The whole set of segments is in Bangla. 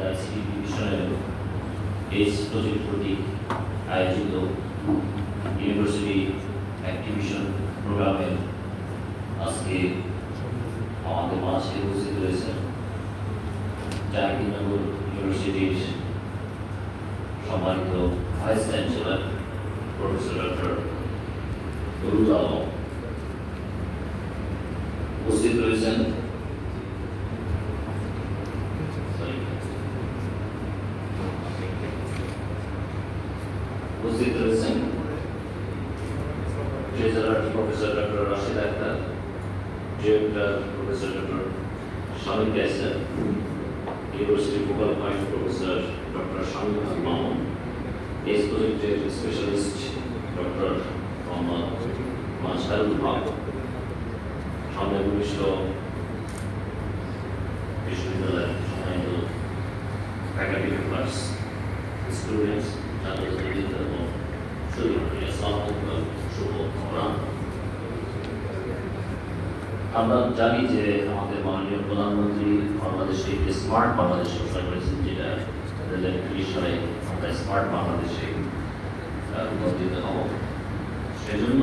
আইসিটি ডিভিশনের এইচ প্রজেক্ট কর্তৃক আয়োজিত ইউনিভার্সিটি অ্যাক্টিভিশন প্রোগ্রামের আজকে আমাদের মাঝে উপস্থিত রয়েছেন জাহাঙ্গীরনগর ইউনিভার্সিটির সম্মানিত vice chancellor professor doctor Nurul Alam, উপস্থিত রয়েছেন treasurer professor doctor Rashid Akhtar, director professor doctor Shamim Kaiser, university focal point professor doctor Shamim Mamun, H প্রজেক্টের স্পেশালিস্ট ডক্টর মোহাম্মদ মাজহারুল হক, সামনে ভূমিষ্ঠ বিশ্ববিদ্যালয়ের সম্মানিত ফ্যাকাল্টি মেম্বার্স, স্টুডেন্টস, ছাত্রছাত্রীবৃন্দ এবং শুভ অপরাহ্ন। আমরা জানি যে আমাদের মাননীয় প্রধানমন্ত্রী বাংলাদেশে একটি স্মার্ট বাংলাদেশ ঘোষণা করেছেন, যেটা 2030 সালে আমরা স্মার্ট বাংলাদেশে রূপান্তরিত হব। সেজন্য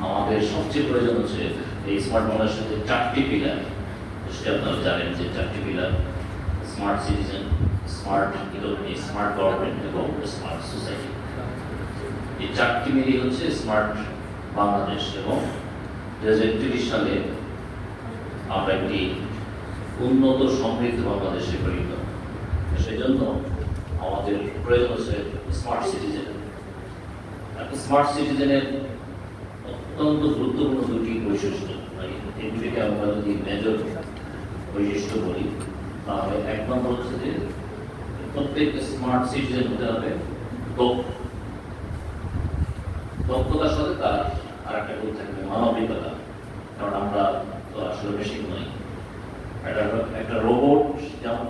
আমাদের সবচেয়ে প্রয়োজন হচ্ছে এই স্মার্ট বাংলাদেশের যে 4টি পিলার, সেটা আপনারা জানেন যে 4টি pillar: smart citizen, smart economy, smart government এবং স্মার্ট সোসাইটি। এই 4টি মিলিয়ে হচ্ছে স্মার্ট বাংলাদেশ, এবং 2030 সালে আমরা একটি উন্নত সমৃদ্ধ বাংলাদেশে পরিণত। সেই জন্য আমাদের প্রয়োজন হচ্ছে স্মার্ট সিটিজেন। স্মার্ট সিটিজেনের অত্যন্ত গুরুত্বপূর্ণ দুটি বৈশিষ্ট্য, এই দুটিকে আমরা যদি মেজর বৈশিষ্ট্য বলি, তাহলে 1 নম্বর হচ্ছে যে প্রত্যেক স্মার্ট সিটিজেন হতে হবে দক্ষতার সাথে তার আর একটা গুণ থাকবে মানবিকতা। কারণ আমরা তো আসলে মেশিন নই। একটা রোবট যেমন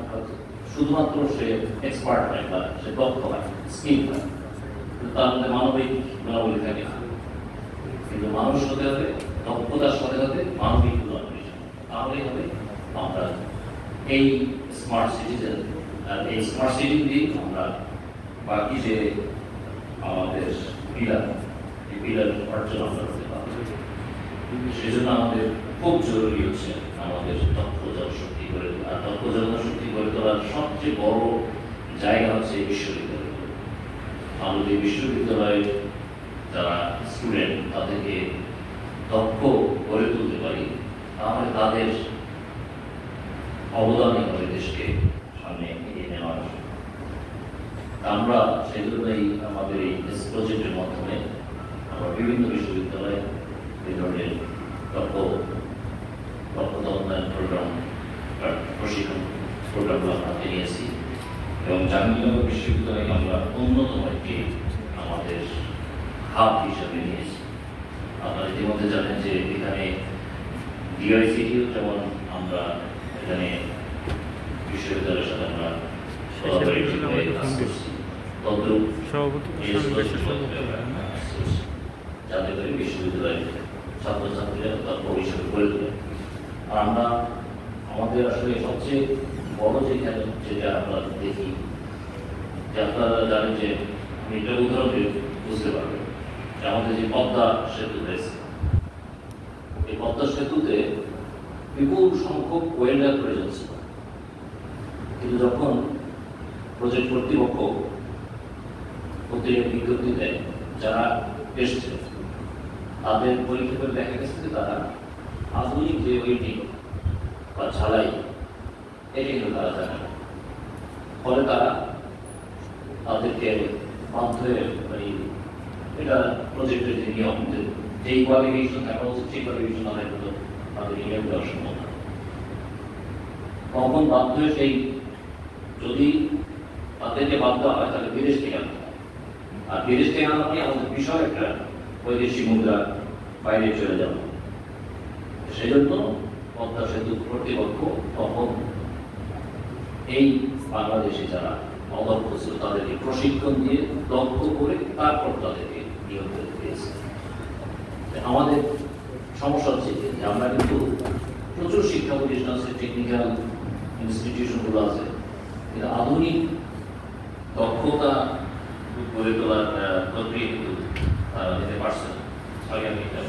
শুধুমাত্র সে এক্সপার্ট হয় বা সে দক্ষ হয়, স্কিল হয়, কিন্তু তার মধ্যে মানবিক গুণাবলী থাকে না। কিন্তু মানুষ হতে হবে দক্ষতার সাথে সাথে মানবিক গুণাবলী, তাহলেই হবে আমরা এই স্মার্ট সিটিজেন। আর এই স্মার্ট সিটি দিয়ে আমরা বাকি যে আমাদের পিলার, এই পিলার অর্জন আমরা করতে পারব। সেজন্য আমাদের খুব জরুরি হচ্ছে আমাদের দক্ষ জনশক্তি গড়ে তোলা। আর দক্ষ জনশক্তি গড়ে তোলার সবচেয়ে বড় জায়গা হচ্ছে বিশ্ববিদ্যালয়। আমরা যদি বিশ্ববিদ্যালয়ের যারা স্টুডেন্ট তাদেরকে দক্ষ গড়ে তুলতে পারি, তাহলে তাদের অবদানই হবে দেশকে সামনে এগিয়ে নেওয়ার। আমরা সেই জন্যই আমাদের এই প্রজেক্টের মাধ্যমে আমরা বিভিন্ন বিশ্ববিদ্যালয়ে এই ধরনের দক্ষতা উন্নয়ন প্রোগ্রাম, প্রশিক্ষণ প্রোগ্রামগুলো আমরা হাতে নিয়েছি, এবং জাহাঙ্গীরনগর বিশ্ববিদ্যালয়ে আমরা অন্যতম একটি আমাদের হাব হিসাবে নিয়েছি। আপনারা ইতিমধ্যে জানেন যে এখানে ডিআইসিটিও যেমন আমরা এখানে বিশ্ববিদ্যালয়ের সাথে আমরা যাতে করে বিশ্ববিদ্যালয়ের ছাত্রছাত্রীরা তার ভবিষ্যৎ গড়ে তোলে। আর আমরা আমাদের আসলে সবচেয়ে বড় যেটা আমরা দেখি, যে আপনারা জানেন যে আমি একটা উদাহরণ বুঝতে পারবেন যে আমাদের যে পদ্মা সেতু রয়েছে, এই পদ্মা সেতুতে বিপুল সংখ্যক ওয়েল্ডার প্রয়োজন ছিল। কিন্তু যখন প্রজেক্ট কর্তৃপক্ষ বিজ্ঞপ্তি দেয়, যারা এসছে তাদের পরীক্ষা করে দেখা গেছে যে তারা আধুনিক যে ওয়েল্ডিং বা ঝালাই এটি কিন্তু তারা জানে না। ফলে তারা তাদেরকে বাধ্য হয়ে এটা প্রজেক্টের যে নিয়ম, যেই কোয়ালিফিকেশন থাকা উচিত সেই কোয়ালিফিকেশন আদায় করতে তাদের নিয়ম দেওয়া সম্ভব না। তখন বাধ্য হয়ে সেই, যদি তাদেরকে বাধ্য হয় তাহলে বিদেশ থেকে আনতে হয়। আর বিদেশ থেকে আনা মানে আমাদের বিশাল একটা বৈদেশিক মুদ্রা বাইরে চলে যাবে। সেই জন্য পদ্মা সেতু কর্তৃপক্ষ তখন এই বাংলাদেশে যারা অদক্ষ ছিল তাদেরকে প্রশিক্ষণ দিয়ে দক্ষ করে তারপর তাদেরকে নিয়োগ করে দিয়েছে। আমাদের সমস্যা হচ্ছে যে আমরা কিন্তু প্রচুর শিক্ষা প্রতিষ্ঠান আছে, টেকনিক্যাল ইনস্টিটিউশনগুলো আছে, কিন্তু আধুনিক দক্ষতা গড়ে তোলার প্রক্রিয়া কিন্তু তারা নিতে পারছে না। আগে আমি এটা